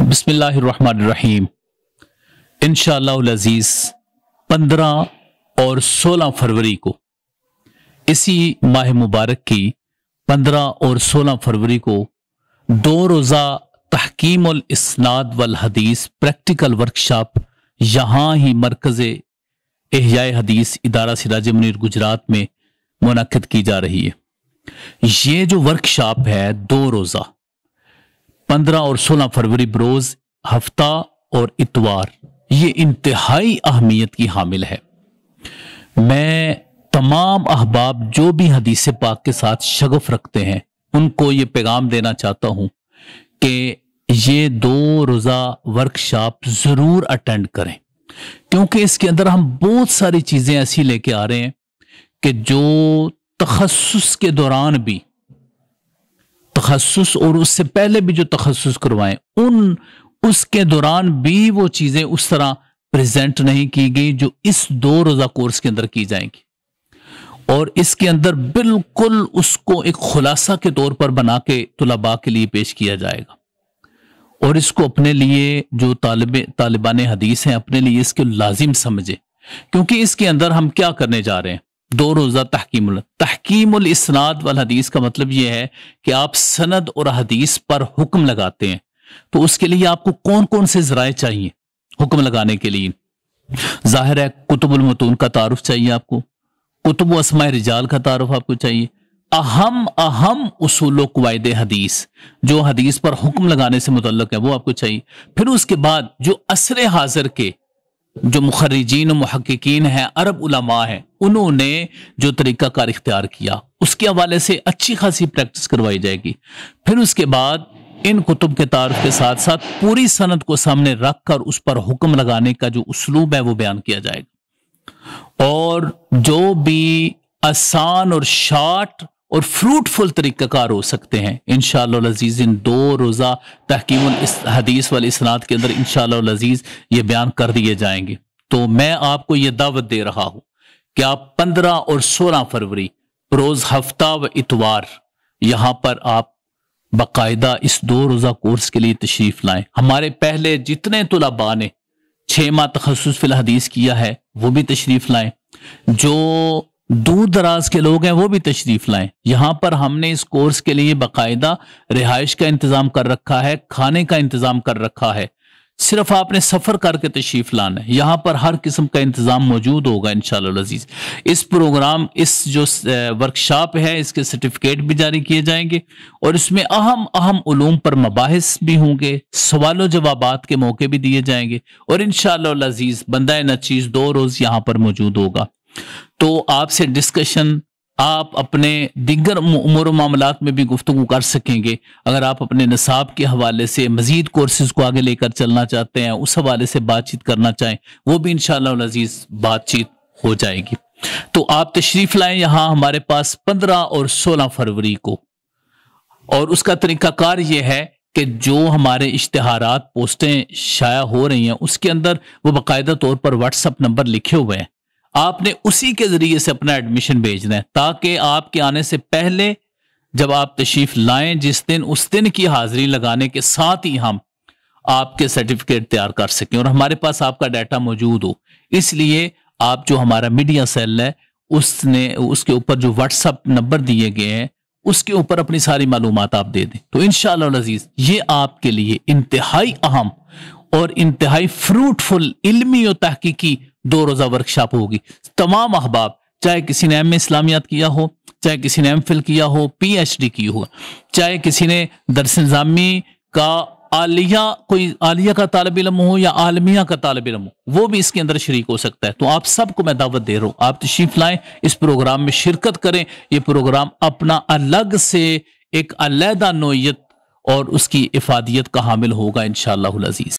बिस्मिल्लाहिर्रहमानिर्रहीम। इंशाअल्लाह अज़ीज़ 15 और 16 फरवरी को, इसी माह मुबारक की 15 और 16 फरवरी को 2 रोज़ा तहकीमुल इस्नाद वल हदीस प्रैक्टिकल वर्कशॉप यहाँ ही मरकज़ इहयाए हदीस इदारा सिराज मुनीर गुजरात में मुनक्किद की जा रही है। ये जो वर्कशॉप है 2 रोज़ा 15 और 16 फरवरी बरोज हफ्ता और इतवार, ये इंतहाई अहमियत की हामिल है। मैं तमाम अहबाब जो भी हदीस पाक के साथ शगफ रखते हैं उनको ये पैगाम देना चाहता हूं कि ये 2 रोज़ा वर्कशॉप जरूर अटेंड करें, क्योंकि इसके अंदर हम बहुत सारी चीजें ऐसी लेके आ रहे हैं कि जो तखस्सुस के दौरान भी, तखस्सुस और उससे पहले भी जो तखस्सुस करवाएं उसके दौरान भी वो चीजें उस तरह प्रेजेंट नहीं की गई जो इस 2 रोज़ा कोर्स के अंदर की जाएंगी। और इसके अंदर बिल्कुल उसको एक खुलासा के तौर पर बना के तुलबा के लिए पेश किया जाएगा। और इसको अपने लिए जो तालिबान हदीस हैं अपने लिए इसके लाजिम समझे, क्योंकि इसके अंदर हम क्या करने जा रहे हैं। 2 रोज़ा तहकीमुल इस्नाद वल हदीस का मतलब यह है कि आप सनद और हदीस पर हुक्म लगाते हैं। तो उसके लिए आपको कौन कौन से ज़राए चाहिए हुक्म लगाने के लिए? जाहिर है कुतुबुल मतून का तारुफ चाहिए आपको, कुतुब अस्माए रिजाल का तारुफ आपको चाहिए, अहम उसूल क़वाइद हदीस जो हदीस पर हुक्म लगाने से मुतल्लक है वो आपको चाहिए। फिर उसके बाद जो असरे हाजिर के जो मुखर्रिजीन और मुहक्किकीन हैं, अरब उलमा हैं, उन्होंने जो तरीक़ाकार इख्तियार किया उसके हवाले से अच्छी खासी प्रैक्टिस करवाई जाएगी। फिर उसके बाद इन कुतुब के तारुफ के साथ साथ पूरी सनद को सामने रख कर उस पर हुक्म लगाने का जो उसलूब है वो बयान किया जाएगा। और जो भी आसान और शॉर्ट और फ्रूटफुल तरीक़ाकार हो सकते हैं इंशाअल्लाह अज़ीज़ इन 2 रोज़ा तहकीमुल हदीस वाले इस्नाद के अंदर इंशाअल्लाह अज़ीज़ ये बयान कर दिए जाएंगे। तो मैं आपको ये दावत दे रहा हूं कि आप 15 और 16 फरवरी रोज़ हफ्ता व इतवार यहां पर आप बाकायदा इस 2 रोज़ा कोर्स के लिए तशरीफ लाएं। हमारे पहले जितने तुलबा ने 6 माह तखस्सुस फिल हदीस किया है वो भी तशरीफ लाएं, जो दूर दराज के लोग हैं वो भी तशरीफ लाएं। यहां पर हमने इस कोर्स के लिए बाकायदा रिहाइश का इंतजाम कर रखा है, खाने का इंतजाम कर रखा है, सिर्फ आपने सफर करके तशरीफ लाना है। यहां पर हर किस्म का इंतजाम मौजूद होगा इंशाअल्लाह अज़ीज़। इस प्रोग्राम, इस जो वर्कशॉप है इसके सर्टिफिकेट भी जारी किए जाएंगे और इसमें अहम उलूम पर मबाहिस भी होंगे, सवालों जवाबात के मौके भी दिए जाएंगे और इंशाअल्लाह अज़ीज़ बंदा नचीज 2 रोज यहां पर मौजूद होगा। तो आपसे डिस्कशन, आप अपने दिगर उमूर मामलात में भी गुफ्तगू कर सकेंगे। अगर आप अपने निसाब के हवाले से मजीद कोर्सेज को आगे लेकर चलना चाहते हैं, उस हवाले से बातचीत करना चाहें, वो भी इंशाअल्लाह अज़ीज़ बातचीत हो जाएगी। तो आप तशरीफ लाएं यहाँ हमारे पास 15 और 16 फरवरी को। और उसका तरीकाकार ये है कि जो हमारे इश्तिहारात पोस्टें शाया हो रही हैं उसके अंदर वो बाकायदा तौर पर व्हाट्सएप नंबर लिखे हुए हैं, आपने उसी के जरिए से अपना एडमिशन भेजना है ताकि आपके आने से पहले जब आप तशरीफ लाएं जिस दिन, उस दिन की हाजिरी लगाने के साथ ही हम आपके सर्टिफिकेट तैयार कर सकें और हमारे पास आपका डाटा मौजूद हो। इसलिए आप जो हमारा मीडिया सेल है उसके ऊपर जो व्हाट्सएप नंबर दिए गए हैं उसके ऊपर अपनी सारी मालूमात आप दे दें। तो इंशाअल्लाह अज़ीज़ ये आपके लिए इंतहाई अहम और इंतहाई फ्रूटफुल इल्मी और तहकीकी 2 रोज़ा वर्कशॉप होगी। तमाम अहबाब, चाहे किसी ने एम.ए. इस्लामियात किया हो, चाहे किसी ने एम.फिल किया हो, PhD की हो, चाहे किसी ने दरस निज़ामी का कोई आलिया का तालिब इल्म हो या आलमिया का तालिब इल्म हो, वो भी इसके अंदर शरीक हो सकता है। तो आप सबको मैं दावत दे रहा हूँ, आप तशरीफ लाएं, इस प्रोग्राम में शिरकत करें। ये प्रोग्राम अपना अलग से एक अलहदा नोयत और उसकी इफादियत का हामिल होगा इंशाअल्लाह अज़ीज़।